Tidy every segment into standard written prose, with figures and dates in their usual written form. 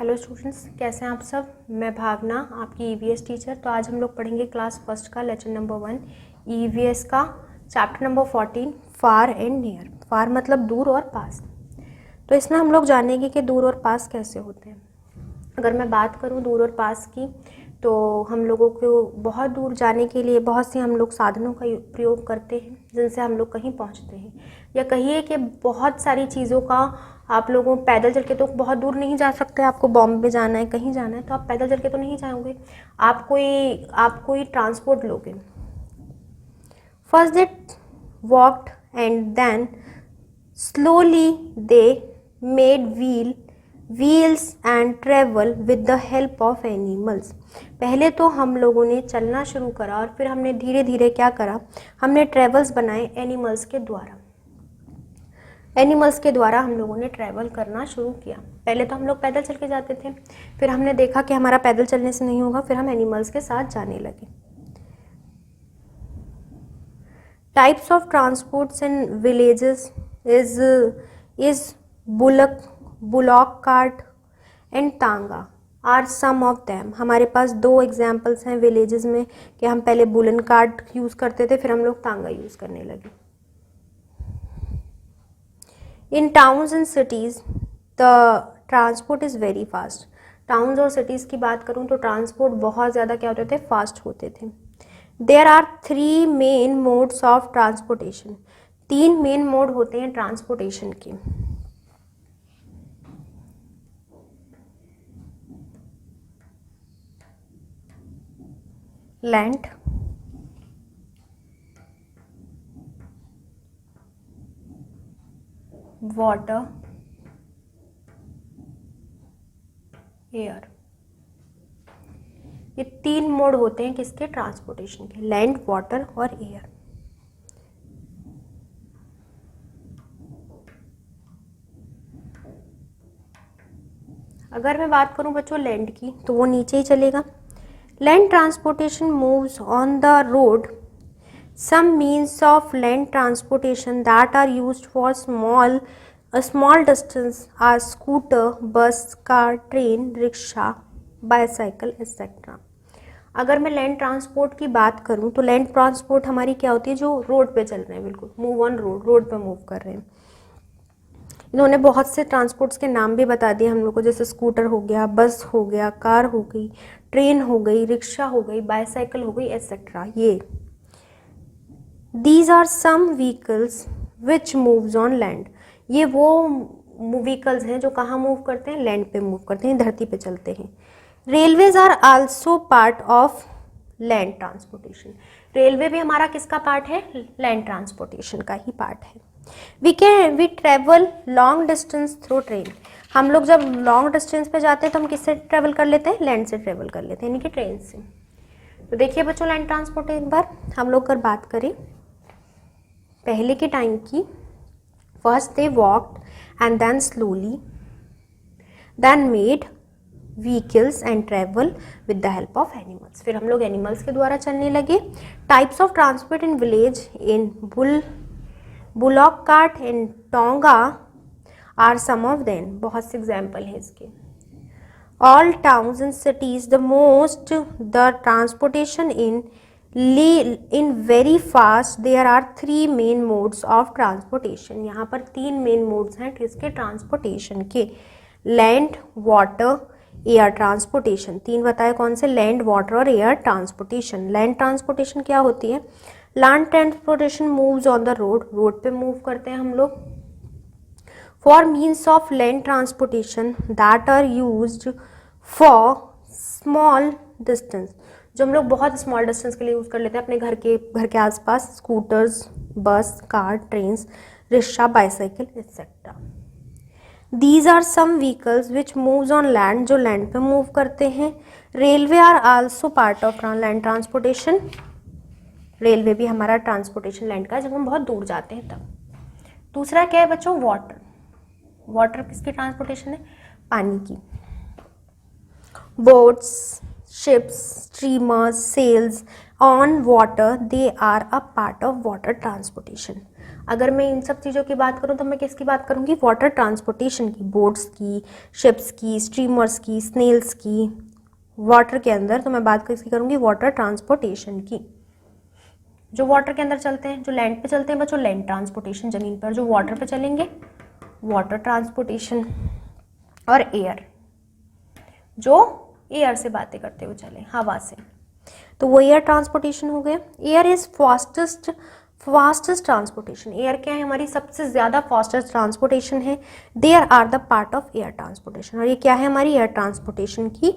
Hello students, कैसे हैं आप सब। मैं भावना, आपकी ईवीएस टीचर। तो आज हम लोग पढ़ेंगे क्लास फर्स्ट का लेसन नंबर 1 ईवीएस का chapter number 14 far and near. Far मतलब दूर और पास। तो इसमें हम लोग जानेंगे कि दूर और पास कैसे होते हैं। अगर मैं बात करूं दूर और पास की, तो हम लोगों को बहुत दूर जाने के लिए बहुत सी हम लोग साधनों का प्रयोग करते हैं जिनसे हम लोग कहीं पहुंचते हैं। या कहिए कि बहुत सारी चीज़ों का आप लोगों पैदल चल के तो बहुत दूर नहीं जा सकते। आपको बॉम्बे जाना है, कहीं जाना है, तो आप पैदल चल के तो नहीं जाओगे। आप कोई ट्रांसपोर्ट लोगे। First they walked and then slowly they made wheels and travel with the help of animals. पहले तो हम लोगों ने चलना शुरू करा और फिर हमने धीरे धीरे क्या करा, हमने ट्रेवल्स बनाए एनिमल्स के द्वारा। एनिमल्स के द्वारा हम लोगों ने ट्रैवल करना शुरू किया। पहले तो हम लोग पैदल चल के जाते थे, फिर हमने देखा कि हमारा पैदल चलने से नहीं होगा, फिर हम एनिमल्स के साथ जाने लगे। Types of transports in villages is bullock cart and टांगा आर सम ऑफ दैम। हमारे पास दो एग्जाम्पल्स हैं विलेजेस में कि हम पहले बुलन कार्ट यूज़ करते थे, फिर हम लोग टांगा यूज़ करने लगे। इन towns and cities the transport is very fast. Towns और सिटीज़ की बात करूँ तो ट्रांसपोर्ट बहुत ज़्यादा क्या होते थे, फास्ट होते थे। There are 3 main modes of transportation. 3 main mode होते हैं ट्रांसपोर्टेशन के। Land, water, air. ये 3 मोड होते हैं किसके, ट्रांसपोर्टेशन के, लैंड, वाटर और एयर। अगर मैं बात करूं बच्चों लैंड की, तो वो नीचे ही चलेगा। Land transportation moves on the road. Some means of land transportation that are used for small distance are scooter, bus, car, train, rickshaw, bicycle etcetera. अगर मैं लैंड ट्रांसपोर्ट की बात करूं तो लैंड ट्रांसपोर्ट हमारी क्या होती है, जो रोड पे चल रहे हैं, बिल्कुल मूव ऑन रोड पे मूव कर रहे हैं। इन्होंने बहुत से ट्रांसपोर्ट्स के नाम भी बता दिए हम लोग को, जैसे स्कूटर हो गया, बस हो गया, कार हो गई, ट्रेन हो गई, रिक्शा हो गई, बाईसाइकिल हो गई एक्सेट्रा। ये these are some vehicles which moves on land. ये वो व्हीकल्स हैं जो कहाँ मूव करते हैं, लैंड पे मूव करते हैं, धरती पे चलते हैं। Railways are also part of land transportation. Railway भी हमारा किसका पार्ट है, लैंड ट्रांसपोर्टेशन का ही पार्ट है। We travel long distance through train. हम लोग जब लॉन्ग डिस्टेंस पे जाते हैं तो हम किससे ट्रेवल कर लेते हैं, लैंड से ट्रेवल कर लेते हैं, यानी कि ट्रेन से। तो देखिए बच्चों लैंड ट्रांसपोर्ट एक बार हम लोग अगर बात करें पहले के टाइम की, first they walked and then slowly then made vehicles and travel with the help of animals. फिर हम लोग एनिमल्स के द्वारा चलने लगे। Types of transport in village in bullock cart and tonga are some of them. बहुत से एग्जाम्पल हैं इसके। All towns and cities the most the transportation in very fast. There are 3 main modes of transportation. यहाँ पर 3 main modes हैं किसके, transportation के, land, water, air transportation. 3 बताए कौन से, लैंड, वाटर और एयर ट्रांसपोर्टेशन। लैंड ट्रांसपोर्टेशन क्या होती है, land transportation moves on the road पे मूव करते हैं हम लोग। For means of land transportation that are used for small distance. जो हम लोग बहुत स्मॉल डिस्टेंस के लिए यूज़ कर लेते हैं अपने घर के आसपास, scooters, bus, car, trains, rickshaw, bicycle etcetera. These are some vehicles which moves on land, जो लैंड पे मूव करते हैं। Railway are also part of land transportation. Railway भी हमारा ट्रांसपोर्टेशन लैंड का है जब हम बहुत दूर जाते हैं तब। दूसरा क्या है बच्चों, वाटर। वाटर किसकी ट्रांसपोर्टेशन है, पानी की। Boats, ships, steamers, sails on water, they are a part of water transportation. अगर मैं इन सब चीज़ों की बात करूँ तो मैं किसकी बात करूँगी, वाटर ट्रांसपोर्टेशन की, बोट्स की, शिप्स की, स्टीमर्स की, स्नेल्स की, वाटर के अंदर। तो मैं बात किसकी करूँगी, वाटर ट्रांसपोर्टेशन की। जो वाटर के अंदर चलते हैं, जो लैंड पे चलते हैं बच्चों, लैंड ट्रांसपोर्टेशन ज़मीन पर, जो वाटर पे चलेंगे वाटर ट्रांसपोर्टेशन, और एयर, जो एयर से बातें करते हुए चले, हवा से, तो वो एयर ट्रांसपोर्टेशन हो गया। Air is fastest transportation. Air क्या है, हमारी सबसे ज़्यादा फास्टेस्ट ट्रांसपोर्टेशन है। There are the part of air transportation, और ये क्या है, हमारी एयर ट्रांसपोर्टेशन की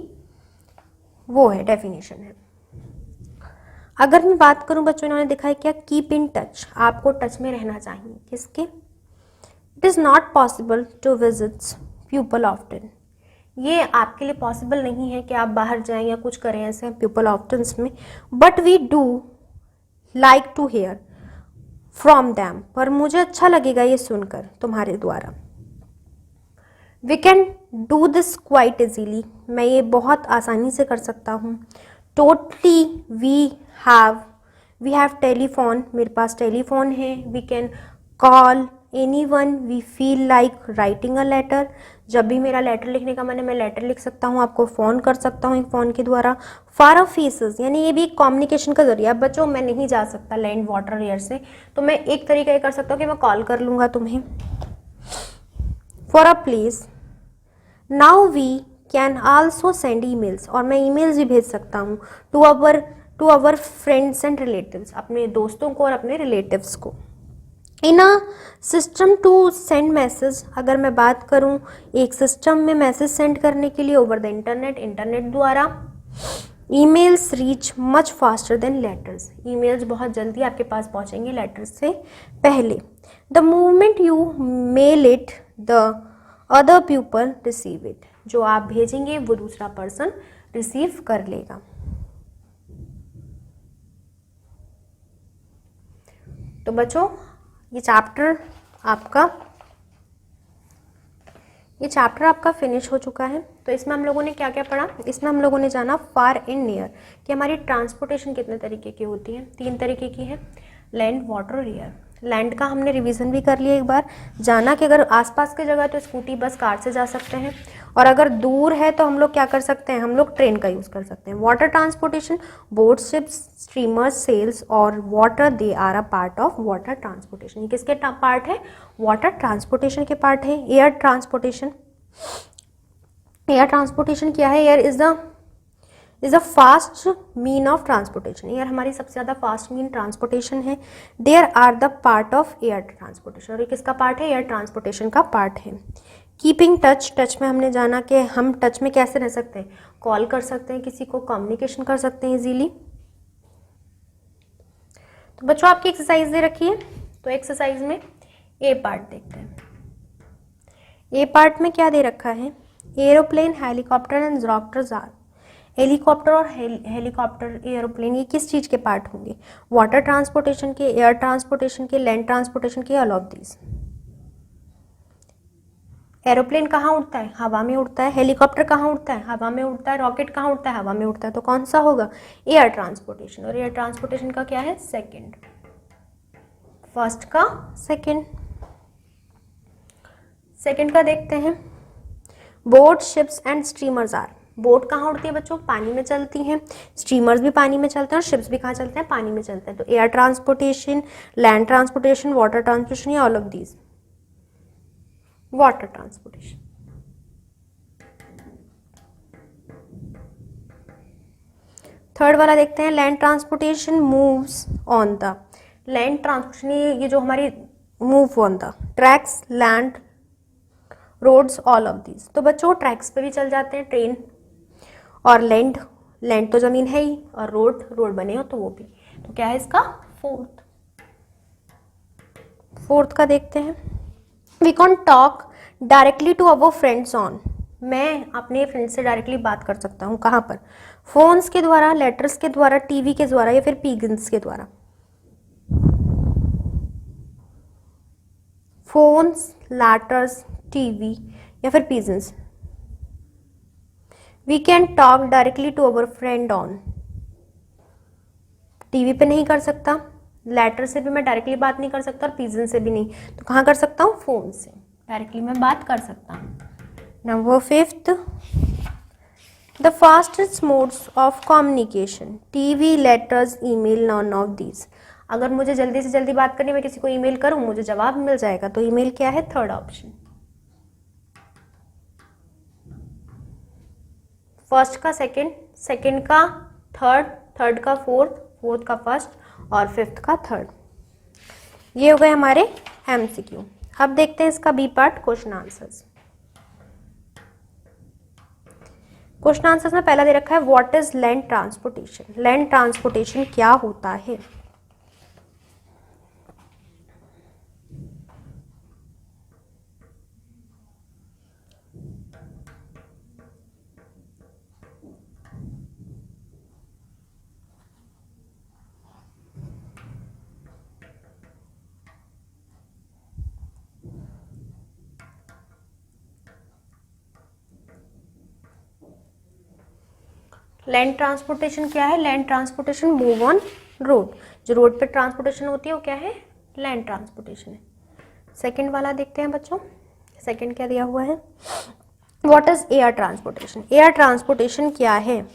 वो है, डेफिनेशन है। अगर मैं बात करूं बच्चों, इन्होंने दिखा है क्या, कीप इन टच, आपको टच में रहना चाहिए, किसके, it is not possible to visit people often, ये आपके लिए पॉसिबल नहीं है कि आप बाहर जाएं या कुछ करें ऐसे पीपल ऑफ्टन्स में, but we do like to hear from them, पर मुझे अच्छा लगेगा ये सुनकर तुम्हारे द्वारा। We can do this quite easily, मैं ये बहुत आसानी से कर सकता हूँ। टोटली वी हैव टेलीफोन, मेरे पास टेलीफोन है। We can call anyone, we feel like writing a letter, जब भी मेरा लेटर लिखने का मन है मैं लेटर लिख सकता हूँ, आपको फ़ोन कर सकता हूँ एक फ़ोन के द्वारा। फार ऑफ फेसेस, यानी ये भी एक कम्युनिकेशन का जरिया। बच्चों मैं नहीं जा सकता लैंड वाटर एयर से, तो मैं एक तरीका ये कर सकता हूँ कि मैं कॉल कर लूँगा तुम्हें। For a place, now we can also send emails, और मैं ईमेल्स भी भेज सकता हूँ to our friends and relatives, अपने दोस्तों को और अपने रिलेटिव्स को। In a system to send message, अगर मैं बात करूं एक सिस्टम में मैसेज सेंड करने के लिए ओवर द इंटरनेट द्वारा, emails reach much faster than letters, emails बहुत जल्दी आपके पास पहुंचेंगे लेटर्स से पहले। The movement you mail it the other people receive it, जो आप भेजेंगे वो दूसरा पर्सन रिसीव कर लेगा। तो बच्चों ये चैप्टर आपका फिनिश हो चुका है। तो इसमें हम लोगों ने क्या क्या पढ़ा, इसमें हम लोगों ने जाना फार एंड नियर कि हमारी ट्रांसपोर्टेशन कितने तरीके की होती है, 3 तरीके की है, लैंड वाटर और एयर। लैंड का हमने रिवीजन भी कर लिया एक बार, जाना कि अगर आसपास की जगह तो स्कूटी बस कार से जा सकते हैं, और अगर दूर है तो हम लोग क्या कर सकते हैं, हम लोग ट्रेन का यूज़ कर सकते हैं। Water transportation, boat, ships, steamers, sails और water, they are a part of water transportation, ये किसके पार्ट है, वाटर ट्रांसपोर्टेशन के पार्ट है। एयर ट्रांसपोर्टेशन, एयर ट्रांसपोर्टेशन क्या है, air is a fast mean of transportation, air हमारी सबसे ज़्यादा फास्ट मीन ट्रांसपोर्टेशन है। There are the part of air transportation, और ये किसका पार्ट है, एयर ट्रांसपोर्टेशन का पार्ट है। कीपिंग टच, टच में हमने जाना कि हम टच में कैसे रह सकते हैं, कॉल कर सकते हैं किसी को, कम्युनिकेशन कर सकते हैं इजीली। तो बच्चों आपकी एक्सरसाइज दे रखी है, तो एक्सरसाइज में ए पार्ट देखते हैं। ए पार्ट में क्या दे रखा है, एरोप्लेन, हेलीकॉप्टर एंड ज़ोप्टर्स आर, हेलीकॉप्टर और हेलीकॉप्टर, एरोप्लेन, ये किस चीज़ के पार्ट होंगे, वाटर ट्रांसपोर्टेशन के, एयर ट्रांसपोर्टेशन के, लैंड ट्रांसपोर्टेशन के, ऑल ऑफ दीज। एरोप्लेन कहाँ उड़ता है, हवा में उड़ता है। हेलीकॉप्टर कहाँ उड़ता है, हवा में उड़ता है। रॉकेट कहाँ उड़ता है, हवा में उड़ता है। तो कौन सा होगा, एयर ट्रांसपोर्टेशन। और एयर ट्रांसपोर्टेशन का क्या है, सेकंड, फर्स्ट का सेकंड। सेकंड का देखते हैं, boat, ships and steamers are, boat कहाँ उड़ती है बच्चों, पानी में चलती हैं। स्टीमर्स भी पानी में चलते हैं, और शिप्स भी कहाँ चलते हैं, पानी में चलते हैं। तो air transportation, land transportation, water transportation, या all of these, water transportation. Third वाला देखते हैं, land transportation moves on the, land transportation ये जो हमारी move on the tracks, land, roads, all of these. तो बच्चों ट्रैक्स पे भी चल जाते हैं, ट्रेन, और लैंड, लैंड तो जमीन है ही, और रोड बने हो तो वो भी। तो क्या है इसका, फोर्थ का देखते हैं, we can talk directly to our friends on, मैं अपने फ्रेंड से डायरेक्टली बात कर सकता हूँ, कहाँ पर, फोन्स के द्वारा, लेटर्स के द्वारा, टीवी के द्वारा, या फिर पिगन्स के द्वारा। फोन्स, लेटर्स, टीवी या फिर pigeons. We can talk directly to our friend on, TV पे नहीं कर सकता, लेटर से भी मैं डायरेक्टली बात नहीं कर सकता और पिजन से भी नहीं, तो कहाँ कर सकता हूँ, फ़ोन से डायरेक्टली मैं बात कर सकता हूँ। Number 5, the fastest modes of communication, TV, letters, email, none of these. अगर मुझे जल्दी से जल्दी बात करनी, मैं किसी को ईमेल करूँ, मुझे जवाब मिल जाएगा, तो ईमेल क्या है, थर्ड ऑप्शन। फर्स्ट का सेकंड, सेकंड का थर्ड, थर्ड का फोर्थ, फोर्थ का फर्स्ट और फिफ्थ का थर्ड। ये हो गए हमारे एमसीक्यू। अब देखते हैं इसका B part, question answers. Question answers में पहला दे रखा है what is land transportation. Land transportation क्या होता है। लैंड ट्रांसपोर्टेशन क्या है, land transportation move on road, जो रोड पे ट्रांसपोर्टेशन होती है वो क्या है, लैंड ट्रांसपोर्टेशन है। सेकंड वाला देखते हैं बच्चों, सेकंड क्या दिया हुआ है, what is air transportation. Air transportation क्या है।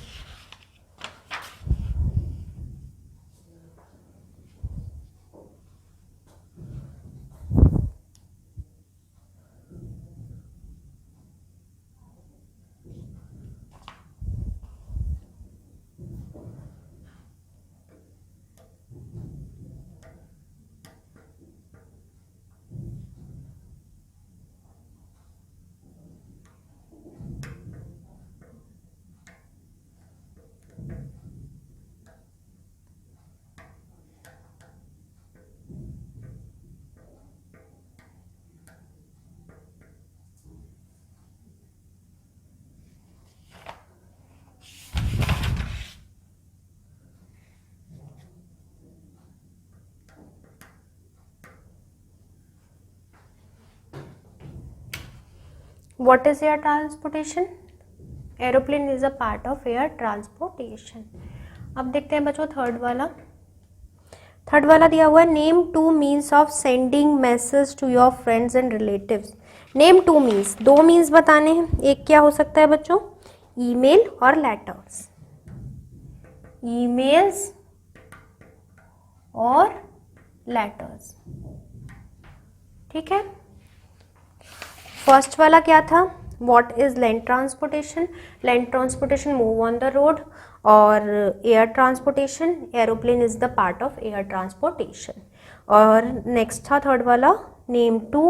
What is air transportation? Aeroplane is a part of air transportation. अब देखते हैं बच्चों थर्ड वाला। थर्ड वाला दिया हुआ है name two means of sending message to your friends and relatives. Name two means, दो मीन्स बताने हैं। एक क्या हो सकता है बच्चों, ईमेल और लेटर्स, ईमेल्स और लेटर्स, ठीक है। फर्स्ट वाला क्या था, what is land transportation. Land transportation move on the road, और air transportation, aeroplane is the part of air transportation. और नेक्स्ट था थर्ड वाला, name two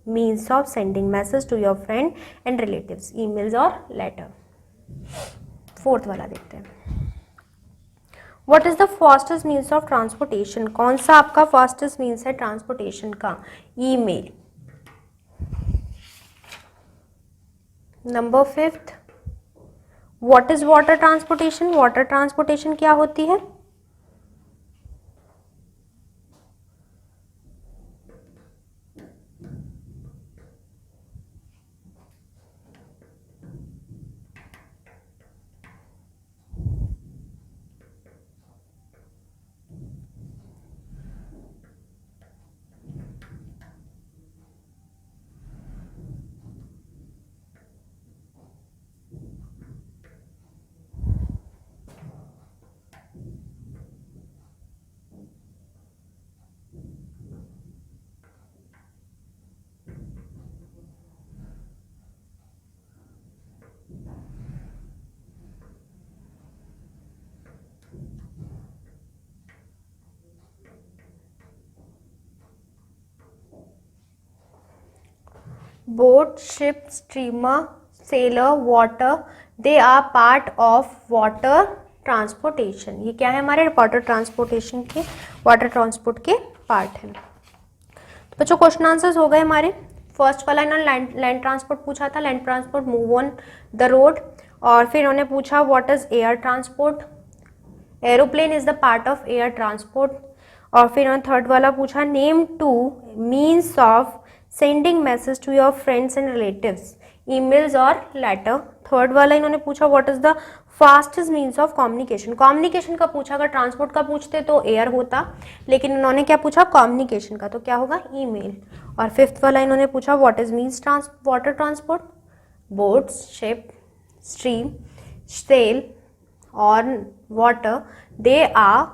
means of sending message to your friend and relatives, emails और letter. Fourth वाला देखते हैं, what is the fastest means of transportation. कौन सा आपका फास्टेस्ट मीन्स है ट्रांसपोर्टेशन का, email. Number 5, what is water transportation. Water transportation क्या होती है, boat, ship, steamer, sailor, water, they are part of water transportation. ये क्या है, हमारे वाटर ट्रांसपोर्टेशन के, वाटर ट्रांसपोर्ट के पार्ट है। तो बच्चों क्वेश्चन आंसर्स हो गए हमारे। फर्स्ट वाला इन्होंने लैंड ट्रांसपोर्ट पूछा था, land transport move on the road, और फिर उन्होंने पूछा what is air transport, aeroplane is the part of air transport, और फिर उन्होंने थर्ड वाला पूछा name two means of sending message to your friends and relatives, emails और लेटर। थर्ड वाला इन्होंने पूछा what is the fastest means of communication. Communication का पूछा, अगर ट्रांसपोर्ट का पूछते तो एयर होता, लेकिन इन्होंने क्या पूछा कम्युनिकेशन का, तो क्या होगा ईमेल। और फिफ्थ वाला इन्होंने पूछा what is means water transport, boats, ship, stream, sail और water, they are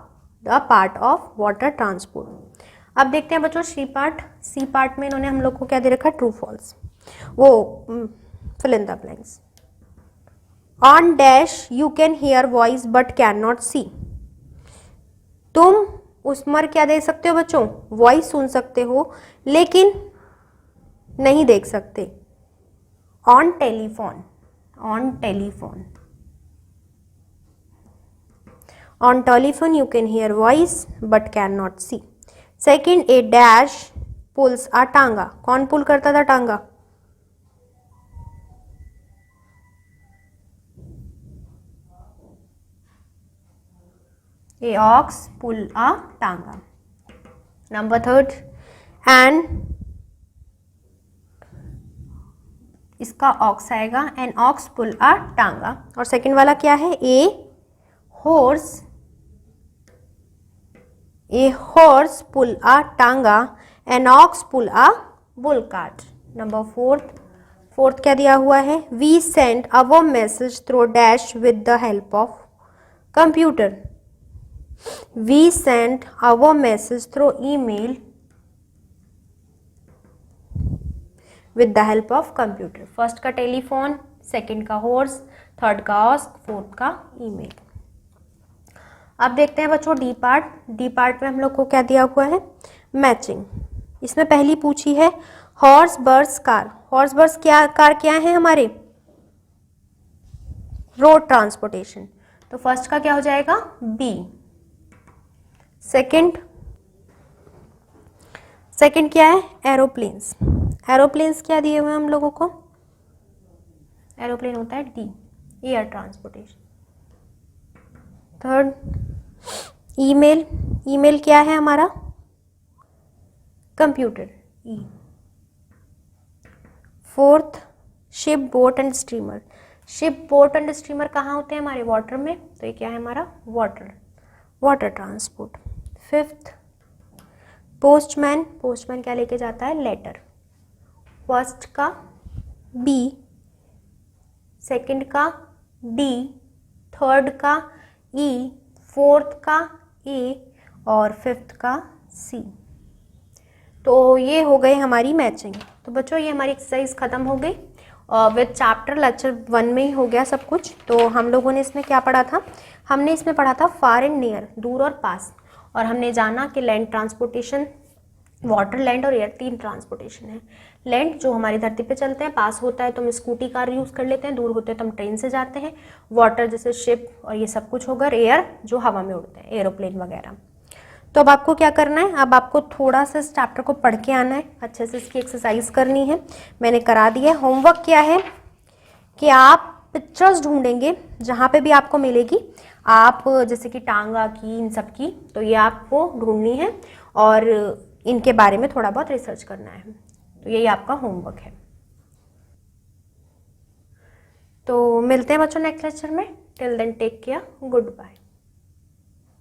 the part of water transport. अब देखते हैं बच्चों सी पार्ट। सी पार्ट में इन्होंने हम लोग को क्या दे रखा, ट्रू फॉल्स, वो fill in the blanks. On dash you can hear voice but can not see. तुम उस पर क्या दे सकते हो बच्चों, वॉइस सुन सकते हो लेकिन नहीं देख सकते। On telephone, on telephone, on telephone you can hear voice but can not see. Second, a dash pulls a tonga. कौन पुल करता था टांगा, ए ऑक्स पुल आ टांगा। नंबर थर्ड, एन, इसका ऑक्स आएगा, एन ऑक्स पुल आ टांगा। और सेकंड वाला क्या है, a horse, a horse pull a tonga, an ox pull a bull cart. Number fourth, fourth क्या दिया हुआ है, we send our message through dash with the help of computer. We send our message through email with the help of computer. First का telephone, second का horse, third का ऑस्क, fourth का email. अब देखते हैं बच्चों डी पार्ट। डी पार्ट में हम लोग को क्या दिया हुआ है, मैचिंग। इसमें पहली पूछी है हॉर्स बर्स कार। हॉर्स बर्स क्या कार क्या है हमारे, रोड ट्रांसपोर्टेशन, तो फर्स्ट का क्या हो जाएगा बी। सेकंड, सेकंड क्या है एरोप्लेन्स। एरोप्लेन्स क्या दिए हुए हैं हम लोगों को, एरोप्लेन होता है D, air transportation. Third, email, email क्या है हमारा computer, E. Fourth, ship, boat and steamer. Ship, boat and steamer कहाँ होते हैं हमारे वाटर में, तो ये क्या है हमारा water, water transport. Fifth, postman, postman क्या लेके जाता है लेटर। फर्स्ट का बी, सेकंड का डी, थर्ड का ई, फोर्थ का ए और फिफ्थ का सी। तो ये हो गई हमारी मैचिंग। तो बच्चों ये हमारी एक्सरसाइज खत्म हो गई विद चैप्टर, लेक्चर 1 में ही हो गया सब कुछ। तो हम लोगों ने इसमें क्या पढ़ा था, हमने इसमें पढ़ा था फार एंड नियर, दूर और पास, और हमने जाना कि लैंड ट्रांसपोर्टेशन, वाटर, लैंड और एयर, 3 ट्रांसपोर्टेशन है। लैंड जो हमारी धरती पे चलते हैं, पास होता है तो हम स्कूटी कार यूज़ कर लेते हैं, दूर होते हैं तो हम ट्रेन से जाते हैं। वाटर जैसे शिप और ये सब कुछ होगा। एयर जो हवा में उड़ते हैं, एरोप्लेन वगैरह। तो अब आपको क्या करना है, अब आपको थोड़ा सा इस चैप्टर को पढ़ के आना है, अच्छे से इसकी एक्सरसाइज करनी है, मैंने करा दी है। होमवर्क क्या है कि आप पिक्चर्स ढूंढेंगे जहाँ पे भी आपको मिलेगी, आप जैसे कि टांगा की, इन सब की, तो ये आपको ढूंढनी है और इनके बारे में थोड़ा बहुत रिसर्च करना है। तो यही आपका होमवर्क है। तो मिलते हैं बच्चों नेक्स्ट लेक्चर में। Till then take care, good bye.